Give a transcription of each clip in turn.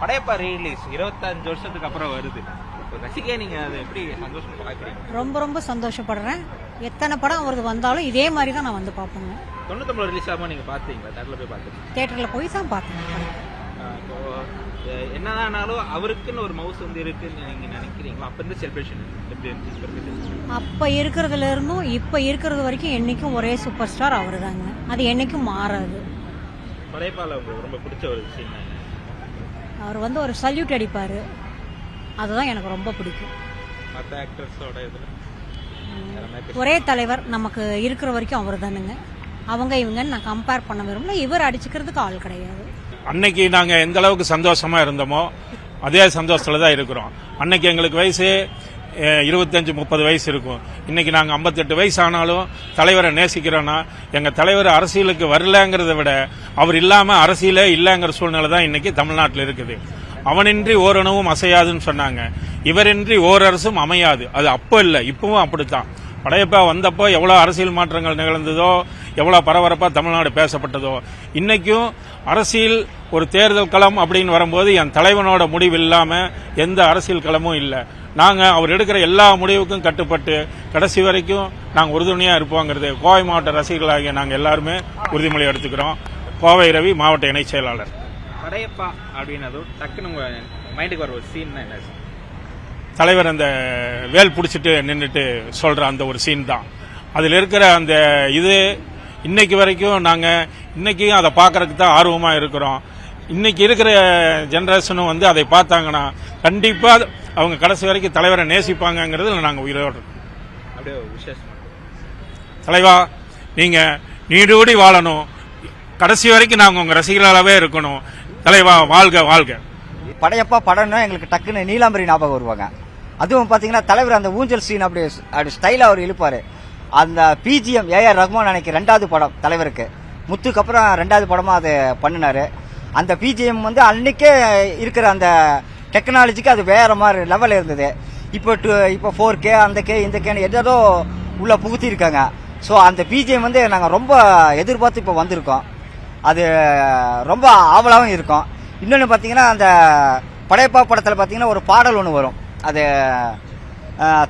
Padayappa release 25 வருஷத்துக்கு அப்புறம் வருது. ரசிகை நீங்க அதை எப்படி சந்தோஷமா பாக்குறீங்க? ரொம்ப ரொம்ப சந்தோஷப்படுறேன். எத்தனை படம் அவருக்கு வந்தாலும் இதே மாதிரி தான் நான் வந்து பார்ப்பேங்க. 99 ரிலீஸ் ஆகாம நீங்க பாத்தீங்களா? தேட்டர்ல போய் பாத்தீங்க? தியேட்டர்ல போய் தான் பார்த்தேன். என்னதானாலும் அவருக்குன்னு ஒரு மவுஸ் வந்து இருக்குன்னு நீங்க நினைக்கிறீங்களா? அப்ப இருந்து செலிப்ரேஷன் எப்படி இருந்துச்சு? அப்ப இருக்கிறதுல இருந்தும் இப்ப இருக்கிறது வரைக்கும் என்னைக்கும் ஒரே சூப்பர் ஸ்டார் அவரு தாங்க. அது என்னைக்கும் மாறாது. படையப்பால உங்களுக்கு ரொம்ப பிடிச்ச ஒரு சீன் என்ன? அவர் வந்து ஒரு சல்யூட் அடிப்பாரு. அதுதான் எனக்கு ரொம்ப பிடிக்கும். மற்ற ஆக்டர்ஸோட இதுல ஒரே தலைவர் நமக்கு இருக்கிற வரைக்கும் அவர் தானுங்க. அவங்க இவங்கன்னு நான் கம்பேர் பண்ண விரும்பல. இவர் அடிச்சுக்கிறதுக்கு ஆள் கிடையாது. அன்னைக்கு நாங்க எந்த அளவுக்கு சந்தோஷமா இருந்தோமோ அதே சந்தோஷத்துல தான் இருக்கிறோம். அன்னைக்கு எங்களுக்கு வயசு 25-30 வயசு இருக்கும். இன்னைக்கு நாங்க 58 வயசு ஆனாலும் தலைவரை நேசிக்கிறோம்னா எங்க தலைவர் அரசியலுக்கு வரலங்கிறத விட அவர் இல்லாம அரசியலே இல்லங்கிற சூழ்நிலை தான் இன்னைக்கு தமிழ்நாட்டில் இருக்குது. அவனின்றி ஓரணுவும் அசையாதுன்னு சொன்னாங்க. இவரின்றி ஓரரசும் அமையாது. அது அப்போ இல்லை, இப்பவும் அப்படித்தான். படையப்பா வந்தப்போ எவ்வளவு அரசியல் மாற்றங்கள் நிகழ்ந்ததோ, எவ்வளவு பரபரப்பா தமிழ்நாடு பேசப்பட்டதோ, இன்னைக்கும் அரசியல் ஒரு தேர்தல் களம் அப்படின்னு வரும்போது என் தலைவனோட முடிவு இல்லாம எந்த அரசியல் களமும் இல்லை. நாங்க அவர் எடுக்கிற எல்லா முடிவுக்கும் கட்டுப்பட்டு கடைசி வரைக்கும் நாங்க உறுதுணையா இருப்போங்கிறது கோவை மாவட்ட ரசிகர்களாகிய நாங்க எல்லாருமே உறுதிமொழி எடுத்துக்கிறோம். கோவை ரவி, மாவட்ட இணைச் செயலாளர். படையப்பா அப்படின்னது டக்குன்னு உங்க மைண்டுக்கு வர ஒரு சீன் என்ன? தலைவர் அந்த வேல் பிடிச்சிட்டு நின்றுட்டு சொல்ற அந்த ஒரு சீன் தான். அதில் இருக்கிற அந்த இது இன்னைக்கு வரைக்கும் நாங்க இன்னைக்கு அதை பார்க்கறதுக்கு தான் ஆர்வமா இருக்கிறோம். இன்னைக்கு இருக்கிற ஜெனரேஷனும் வந்து அதை பார்த்தாங்கன்னா கண்டிப்பா அவங்க கடைசி வரைக்கும் தலைவரை நேசிப்பாங்கிறதுல நாங்க உயிரோடு அப்படியே விசேஷம். தலைவா நீங்க நீடூடி வாழணும், கடைசி வரைக்கும் நாங்க உங்க ரசிகர்களாகவே இருக்கணும். தலைவா வாழ்க வாழ்க. படையப்பா படம்னா எங்களுக்கு டக்குன்னு நீலாம்பரி ஞாபகம் வருவாங்க. அதுவும் பாத்தீங்கன்னா தலைவர் அந்த ஊஞ்சல் சீன் அப்படி ஸ்டைலா அவர் இழுப்பாரு. அந்த பிஜிஎம் ஏஆர் ரஹ்மான் அன்னைக்கு 2வது படம் தலைவருக்கு, முத்துக்கு அப்புறம் 2வது படமா அது பண்ணினாரு. அந்த பிஜிஎம் வந்து அன்னைக்கே இருக்கிற அந்த டெக்னாலஜிக்கு அது வேற மாதிரி லெவல் இருந்தது. இப்போ 4K அந்த கே இந்த கேன்னு ஏதோ உள்ள புகுத்தி இருக்காங்க. ஸோ அந்த பிஜிஎம் வந்து நாங்கள் ரொம்ப எதிர்பார்த்து இப்போ வந்திருக்கோம். அது ரொம்ப ஆவலாகவும் இருக்கும். இன்னொன்று பார்த்தீங்கன்னா அந்த படையப்பா படத்தில் பார்த்தீங்கன்னா ஒரு பாடல் ஒன்று வரும். அது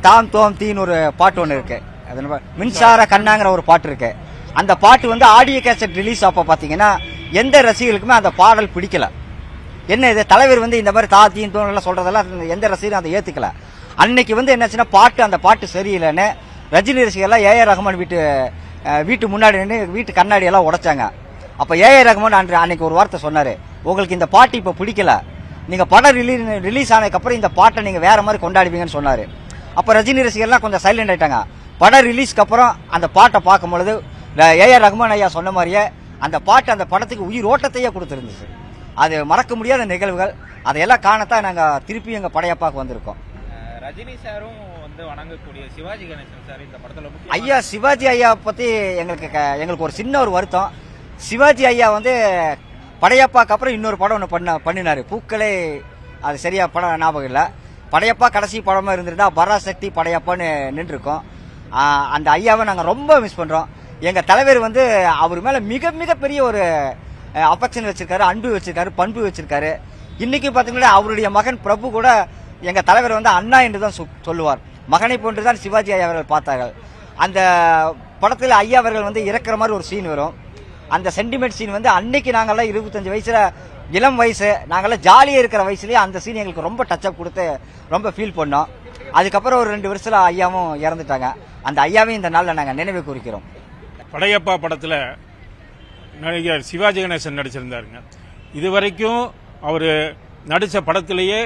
தாம் தோம் தீன்னு ஒரு பாட்டு ஒன்று இருக்கு. அது மின்சார கண்ணாங்கிற ஒரு பாட்டு இருக்கு. அந்த பாட்டு வந்து ஆடியோ கேசட் ரிலீஸ் அப்போ பார்த்தீங்கன்னா எந்த ரசிகர்களுக்குமே அந்த பாடல் பிடிக்கல. என்ன இது தலைவர் வந்து இந்த மாதிரி தீன் தோணெல்லாம் சொல்றதெல்லாம் எந்த ரசிகரும் அதை ஏத்துக்கல. அன்னைக்கு வந்து என்னாச்சுன்னா அந்த பாட்டு சரியில்லைன்னு ரஜினி ரசிகர்லாம் ஏஆர் ரஹ்மான் வீட்டு முன்னாடி நின்று வீட்டு கண்ணாடி எல்லாம் உடைச்சாங்க. அப்ப ஏஆர் ரஹ்மான் அன்னைக்கு ஒரு வார்த்தை சொன்னாரு, உங்களுக்கு இந்த பாட்டு இப்ப பிடிக்கல, நீங்க படம் ரிலீஸ் ஆனதுக்கு அப்புறம் இந்த பாட்டை நீங்க வேற மாதிரி கொண்டாடுவீங்கன்னு சொன்னாரு. அப்ப ரஜினி ரசிகர்லாம் கொஞ்சம் சைலண்ட் ஆயிட்டாங்க. படம் ரிலீஸ்க்கு அப்புறம் அந்த பாட்டை பார்க்கும் பொழுது ஏஆர் ரஹ்மான் ஐயா சொன்ன மாதிரியே அந்த பாட்டு அந்த படத்துக்கு உயிர் ஓட்டத்தையே கொடுத்துருந்துச்சு. அது மறக்க முடியாத நிகழ்வுகள். அதையெல்லாம் காணத்தான் நாங்க திருப்பி எங்க படையப்பாக்கு வந்திருக்கோம். ரஜினி சாரும் வந்து வணங்கக்கூடிய சிவாஜி கணேசன் சார் இந்த படத்துல ஐயா சிவாஜி ஐயா பத்தி எங்களுக்கு ஒரு சின்ன ஒரு வருத்தம். சிவாஜி ஐயா வந்து படையப்பாக்கு அப்புறம் இன்னொரு படம் ஒன்று பண்ணினாரு, பூக்களே. அது சரியா படம் ஞாபகம் இல்லை. படையப்பா கடைசி படமா இருந்திருந்தா பராசக்தி படையப்பான்னு நின்றுருக்கோம். அந்த ஐயாவை நாங்கள் ரொம்ப மிஸ் பண்றோம். எங்க தலைவர் வந்து அவர் மேல மிக மிக பெரிய ஒரு அஃபெக்ஷன் வச்சிருக்காரு, அன்பு வச்சிருக்காரு, பண்பு வச்சிருக்காரு. இன்னைக்கு பாத்தீங்கன்னா அவருடைய மகன் பிரபு கூட எங்க தலைவர் வந்து அண்ணா என்று தான் சொல்லுவார். மகனை போன்றுதான் சிவாஜி ஐயா அவர்கள் பார்த்தார்கள். அந்த படத்தில் ஐயா அவர்கள் வந்து இறக்குற மாதிரி ஒரு சீன் வரும். அந்த சென்டிமெண்ட் சீன் வந்து அன்னைக்கு நாங்கெல்லாம் 25 வயசுல இளம் வயசு, நாங்கெல்லாம் ஜாலியா இருக்கிற வயசுலயே அந்த சீன் எங்களுக்கு ரொம்ப டச் அப் கொடுத்து ரொம்ப ஃபீல் பண்ணோம். அதுக்கப்புறம் ஒரு 2 வருஷத்துல ஐயாவும் இறந்துட்டாங்க. அந்த ஐயாவையும் இந்த நாள்ல நாங்க நினைவு குறிக்கிறோம். படையப்பா படத்துல நடிகர் சிவாஜி கணேசன் நடிச்சிருந்தாருங்க. இதுவரைக்கும் அவரு நடிச்ச படத்திலேயே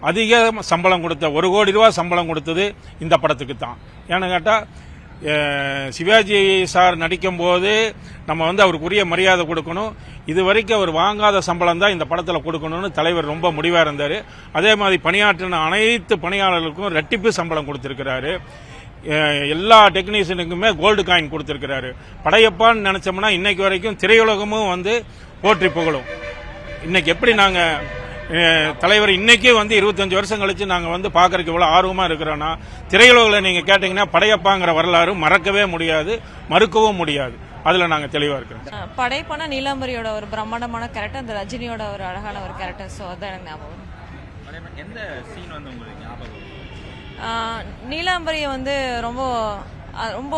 அதிக சம்பளம் கொடுத்த 1 கோடி ரூபாய் சம்பளம் கொடுத்தது இந்த படத்துக்கு தான். ஏன்னு கேட்டா சிவாஜி சார் நடிக்கும் போது நம்ம வந்து அவருக்குரிய மரியாதை கொடுக்கணும். இதுவரைக்கும் அவர் வாங்காத சம்பளம் தான் இந்த படத்துல கொடுக்கணும்னு தலைவர் ரொம்ப முடிவா இருந்தாரு. அதே மாதிரி பணியாற்றின அனைத்து பணியாளர்களுக்கும் ரெட்டிப்பு சம்பளம் கொடுத்திருக்கிறாரு. எல்லா டெக்னீஷியனுக்குமே கோல்டு காயின் கொடுத்திருக்கிறாரு. படையப்பான்னு நினைச்சோம்னா இன்னைக்கு வரைக்கும் திரையுலகமும் வந்து போற்றி புகழும். இன்னைக்கு எப்படி நாங்க தலைவர் இன்னைக்கே வந்து 25 வருஷம் கழிச்சு நாங்க வந்து பாக்குறதுக்கு இவ்வளவு ஆர்வமா இருக்கிறோம்னா, திரையுலகில் நீங்க கேட்டீங்கன்னா படையப்பாங்கிற வரலாறு மறக்கவே முடியாது, மறுக்கவும் முடியாது. அதில் நாங்கள் தெளிவாக இருக்கிறோம். படைப்பான நீலாம்பரியோட ஒரு பிரம்மாண்டமான கேரக்டர், அந்த ரஜினியோட ஒரு அழகான ஒரு கேரக்டர். ஸோ அதான் எனக்கு ஞாபகம் வரும். எந்த சீன் வந்து உங்களுக்கு ஞாபகம் வரும்? நீலாம்பரியை வந்து ரொம்ப ரொம்ப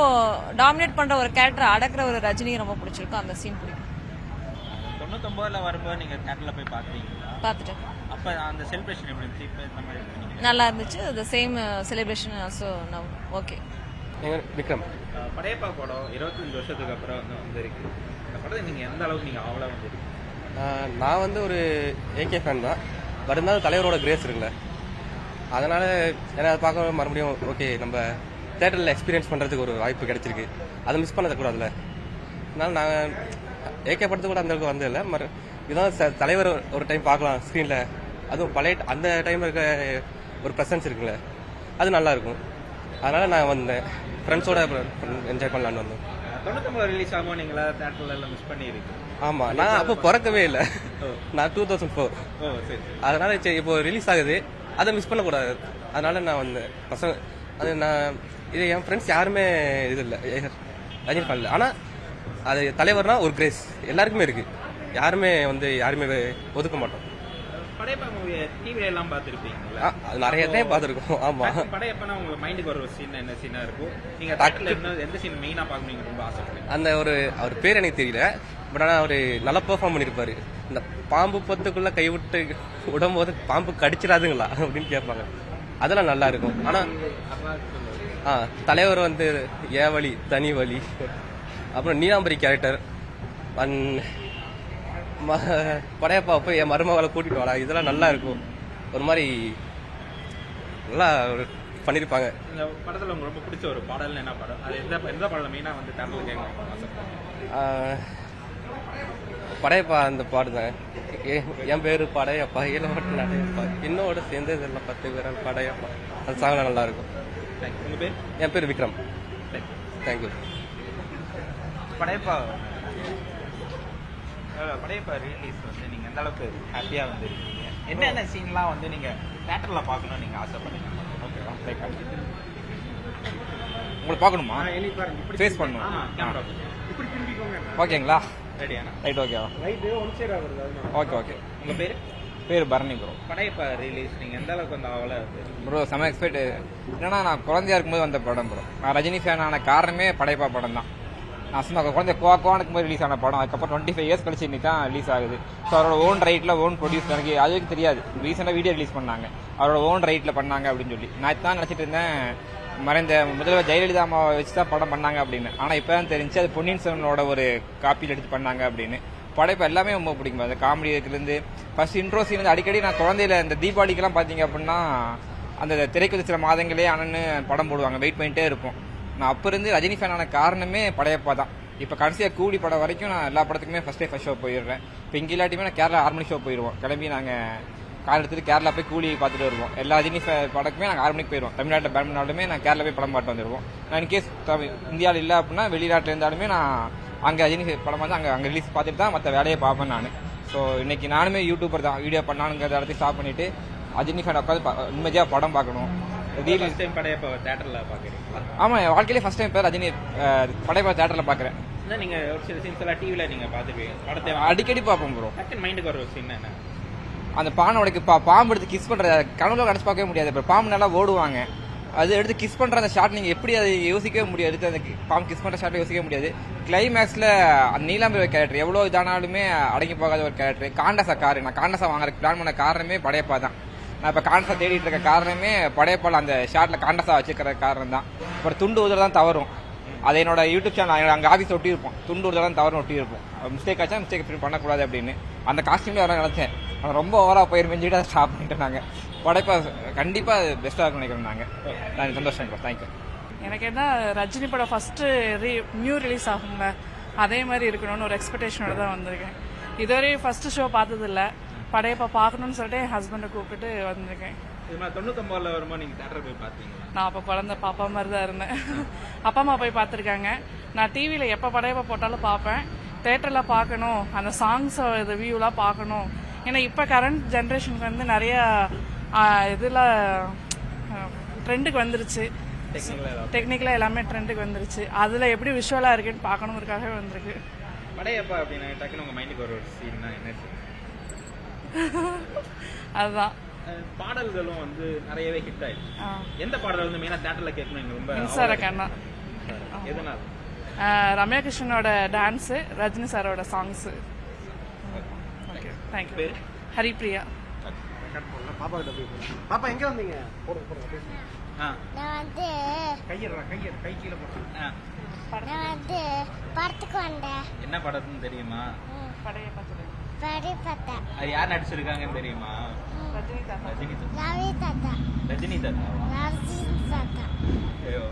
டாமினேட் பண்ற ஒரு கேரக்டர் அடக்குற ஒரு ரஜினியை ரொம்ப பிடிச்சிருக்கும். அந்த சீன் பிடிக்கும். 99ல வரும்போது நீங்க தியேட்டர்ல போய் பார்த்தீங்களா? பார்த்துட்டேன். அப்ப அந்த செலிப்ரேஷன் எப்படி இருந்துச்சு? இப்ப இந்த மாதிரி பண்ணீங்க? நல்லா இருந்துச்சு. The same celebration also now okay. Vikram Padayappa படம் 25 வருஷத்துக்கு அப்புறம் வந்து வந்திருக்கு. இந்த படத்தை நீங்க எந்த அளவுக்கு நீங்க ஆவலா வந்திருக்கீங்க? நான் வந்து ஒரு ஏகே ஃபேன் தான். பட் இருந்தாலும் தலைவரோட கிரேஸ் இருக்குல்ல, அதனால ஏன்னா அதை பார்க்க மறுபடியும் ஓகே நம்ம தேட்டரில் எக்ஸ்பீரியன்ஸ் பண்ணுறதுக்கு ஒரு வாய்ப்பு கிடைச்சிருக்கு. அதை மிஸ் பண்ணக்கூடாதுல்ல. அதனால நான் ஏகே படத்துக்கு கூட அந்த அளவுக்கு வந்ததில்லை. இதுதான் தலைவர் ஒரு டைம் பார்க்கலாம் ஸ்க்ரீனில். அதுவும் பழைய அந்த டைம் இருக்க ஒரு ப்ரெசன்ஸ் இருக்குல்ல, அது நல்லா இருக்கும். அதனால நான் வந்தேன், ஃப்ரெண்ட்ஸோட என்ஜாய் பண்ணலான்னு வந்தேன். 99 ரிலீஸ் ஆகும் நீங்களா தியேட்டர்ல எல்லாம் மிஸ் பண்ணிருக்கீங்க? ஆமா, நான் அப்போ பிறக்கவே இல்லை. நான் 2004. ஓ சரி. அதனால சரி இப்போ ரிலீஸ் ஆகுது, அதை மிஸ் பண்ணக்கூடாது. அதனால நான் வந்தேன். பசங்க அது நான் இது என் ஃப்ரெண்ட்ஸ் யாருமே இது இல்லை ரஜினி ஃபேன் இல்லை. ஆனால் அது தலைவர்னா ஒரு கிரேஸ் எல்லாருக்குமே இருக்கு. யாருமே ஒதுக்க மாட்டோம். படையப்பா மூவி டிவில எல்லாம் பார்த்திருப்பீங்களா? அது நிறைய டைம் பார்த்துருக்கோம். ஆமா, படையப்பா உங்க மைண்டுக்கு வர சீன் என்ன சீனா இருக்கும்? நீங்க தியேட்டர்ல எந்த சீன் மெயினா பார்க்கணும்னு ரொம்ப ஆசைப்படுறீங்க? அந்த அவர் பேர் எனக்கு தெரியல, பட் ஆனால் அவர் நல்லா பெர்ஃபார்ம் பண்ணியிருப்பாரு. இந்த பாம்பு பொத்துக்குள்ள கை விட்டு விடும்போது பாம்பு கடிச்சிடாதுங்களா அப்படின்னு கேட்பாங்க. அதெல்லாம் நல்லா இருக்கும். ஆனா தலைவர் வந்து ஏ வழி தனி வழி, அப்புறம் நீலாம்பரி கேரக்டர், படையப்பா போய் என் மருமகளை கூட்டிட்டு வரா, இதெல்லாம் நல்லா இருக்கும். ஒரு மாதிரி நல்லா பண்ணிருப்பாங்க. இந்த படத்துல உங்களுக்கு ரொம்ப பிடிச்ச ஒரு பாடல் என்ன பாடல்? அது எந்த பாடல் மெயினா வந்து தியேட்டர்ல கேட்கணும் ஆசைப்படுறீங்க? படையப்பா அந்த பாடுதான், என் பேரு படையப்பா இளவட்ட நடையப்பா என்னோட சேர்ந்து இதெல்லாம் 10 பேர் படையப்பா, அந்த சாங் நல்லா இருக்கும். உங்க பேர்? என் பேர் விக்ரம். தேங்க்யூ. படையப்பா ரிலீஸ் வந்து நீங்க எந்த அளவுக்கு ஹாப்பியா வந்திருக்கீங்க? என்னென்ன சீன்லாம் வந்து நீங்க தியேட்டர்ல பார்க்கணும்னு நீங்க ஆசைப்படுறீங்க? ஓகேவா? உங்களை பார்க்கணுமா? ஃபேஸ் பண்ணணும். ஓகேங்களா? ரெடியானா? ரைட். ஓகேவா? Okay okay. உங்க பேர் பரணி ப்ரோ. படையப்பா ரிலீஸ் நீங்க எந்த அளவுக்கு வந்து அவளை ப்ரோ செம எக்ஸ்பெக்ட். என்னன்னா நான் குழந்தையா இருக்கும்போது வந்த படம் ப்ரோ. நான் ரஜினி ஃபேன் ஆன காரணமே படையப்பா படம் தான். நான் சும்மா குழந்தை கோவானுக்கு போது ரிலீஸ் ஆன படம். அதுக்கப்புறம் 25 இயர்ஸ் கழிச்சு இன்னைக்கு தான் ரிலீஸ் ஆகுது. ஸோ அவரோட ஓன் ரைட்டில் ஓன் ப்ரொடியூஸ் எனக்கு அதுக்கு தெரியாது. ரீசெண்டாக வீடியோ ரிலீஸ் பண்ணாங்க, அவரோட ஓன் ரைட்டில் பண்ணாங்க அப்படின்னு சொல்லி. நான் தான் நினச்சிட்டு இருந்தேன் மறைந்த முதல்வர் ஜெயலலிதா அம்மாவை வச்சு தான் படம் பண்ணாங்க அப்படின்னு. ஆனால் இப்போ தான் தெரிஞ்சு அது பொன்னியின் செல்வனோட ஒரு காப்பியில் எடுத்து பண்ணாங்க அப்படின்னு. படைப்பு எல்லாமே ரொம்ப பிடிக்கும். அந்த காமெடி இருக்குலேருந்து ஃபர்ஸ்ட் இன்ட்ரோ சீன் வந்து அடிக்கடி நான் குழந்தையில இந்த தீபாவளிக்கெல்லாம் பார்த்தீங்க அப்படின்னா அந்த திரைக்கு சில மாதங்களே அண்ணன்னு படம் போடுவாங்க, வெயிட் பண்ணிட்டே இருப்போம். நான் அப்போ இருந்து ரஜினி ஃபேனான காரணமே படையப்பா தான். இப்போ கடைசியாக கூலி படம் வரைக்கும் நான் எல்லா படத்துக்குமே ஃபர்ஸ்ட் ஷோ போயிடுறேன். இப்போ இங்கே இல்லாட்டியுமே நான் கேரளா 6 மணி ஷோ போயிடுவோம். கிளம்பி நாங்கள் கார் எடுத்துட்டு கேரளா போய் கூலி பார்த்துட்டு வருவோம். எல்லா ரஜினி படக்குமே நாங்கள் 6 மணிக்கு போயிடுவோம். தமிழ்நாட்டில் பேன் பண்ணாலுமே நான் கேரளா போய் படம் பார்த்து வந்துடுவோம். நான் இன்கேஸ் இந்தியாவில் இல்லை அப்படின்னா வெளிநாட்டில் இருந்தாலுமே நான் அங்கே ரஜினி படம் வந்து அங்கே ரிலீஸ் பார்த்துட்டு தான் மற்ற வேலையை பார்ப்பேன் நான். ஸோ இன்னைக்கு நானுமே யூடியூபர் தான், வீடியோ பண்ணானுங்கிறத இடத்தையும் ஸ்டாப் பண்ணிட்டு ரஜினி ஃபேன் உட்காந்து நிம்மதியாக படம் பார்க்கணும். ஆமா, என் வாழ்க்கையிலே ஃபர்ஸ்ட் டைம் பேர் ரஜினி படையப்பா தியேட்டர்ல பாக்குறேன். நீங்க ஒரு சில சீன்ஸ் எல்லாம் டிவில நீங்க பாத்துப்பீங்க, படத்தை அடிக்கடி பார்ப்போம் ப்ரோ. மைண்டுக்கு வர ஒரு சீன் என்ன? அந்த பானை உடைக்கு பாம்பு எடுத்து கிஸ் பண்ற கனவுல நினைச்சு பார்க்கவே முடியாது. இப்போ பாம்பு நல்லா ஓடுவாங்க, அது எடுத்து கிஸ் பண்ற அந்த ஷாட் நீங்க எப்படி அதை யோசிக்கவே முடியாது. அந்த பாம்பு கிஸ் பண்ற ஷாட்டை யோசிக்கவே முடியாது. கிளைமேக்ஸ்ல அந்த நீலாம்பரி கேரக்டர் எவ்வளவு இதானாலுமே அடங்கி போகாத ஒரு கேரக்டர். காண்டசா காரு, நான் காண்டசா வாங்குறதுக்கு பிளான் பண்ண காரணமே படையப்பா தான். நான் இப்போ காண்டசா தேடிட்டு இருக்க காரணமே படையப்பால் அந்த ஷார்ட்ல காண்டசா வச்சுக்கிற காரணம் தான். அப்புறம் துண்டு ஊதுல தான் தவறும். அதை என்னோட யூடியூப் சேனல் அங்கே ஆஃபீஸ் ஒட்டி இருப்போம். துண்டு ஊதுல தான் தவறு ஒட்டி இருப்போம். மிஸ்டேக் ஆச்சா மிஸ்டேக் பண்ணக்கூடாது அப்படின்னு அந்த காஸ்டியூம்ல வர நினைச்சேன். ஆனால் ரொம்ப ஓவரா போயிருமெஞ்சிட்டு அதை ஸ்டாப் பண்ணிட்டு நாங்க படைப்பா கண்டிப்பா பெஸ்டா இருக்கும் நினைக்கிறோம் நாங்க. நான் சந்தோஷம். தேங்க்யூ. எனக்கு என்ன ரஜினி படம் ஃபர்ஸ்ட் நியூ ரிலீஸ் ஆகும்ல, அதே மாதிரி இருக்கணும்னு ஒரு எக்ஸ்பெக்டேஷனோட தான் வந்திருக்கேன். இதுவரை ஃபர்ஸ்ட் ஷோ பார்த்தது இல்லை, படையப்பா பார்க்கணும்னு சொல்லிட்டு என் ஹஸ்பண்டை கூப்பிட்டு வந்திருக்கேன். 99 வருமா நீங்க தியேட்டர் போய் பாத்தீங்களா? நான் அப்போ குழந்தை பாப்பா மாதிரி தான் இருந்தேன். அப்பா அம்மா போய் பார்த்துருக்காங்க. நான் டிவியில் எப்போ படையப்பா போட்டாலும் பார்ப்பேன். தேட்டரில் பார்க்கணும், அந்த சாங்ஸ் இது வியூலாம் பார்க்கணும். ஏன்னா இப்போ கரண்ட் ஜென்ரேஷனுக்கு வந்து நிறைய இதில் ட்ரெண்டுக்கு வந்துருச்சு. டெக்னிக்கலாக எல்லாமே ட்ரெண்டுக்கு வந்துருச்சு அதில் எப்படி விஷுவலாக இருக்குன்னு பார்க்கணுங்கிறதுக்காகவே வந்திருக்கு. படையப்பா அப்படின்னா டக்குன்னு உங்க மைண்டுக்கு ஒரு சீன்னா என்ன scene? அதுதான். பாடல்களும் வந்து நிறையவே ஹிட் ஆயிடுச்சு. எந்த பாடல் வந்து மெயினா தியேட்டர்ல கேட்கணும் எனக்கு ரொம்ப மின்சார கண்ணா, எதனால? ரம்யா கிருஷ்ணனோட டான்ஸு, ரஜினி சாரோட சாங்ஸு. Okay, thank you. ஹரிப்ரியா. பாப்பா எங்க வந்தீங்க? நான் வந்து கை கீழே போட்டு நான் வந்து படத்துக்கு வந்தேன். என்ன படம்னு தெரியுமா? படி பார்த்தேன். அது யார் நடிச்சிருக்காங்கன்னு தெரியுமா? ரஜினி தாத்தா. ரவி தாத்தா. ரஜினி தாத்தா. ரஜினி தாத்தா. ஐயோ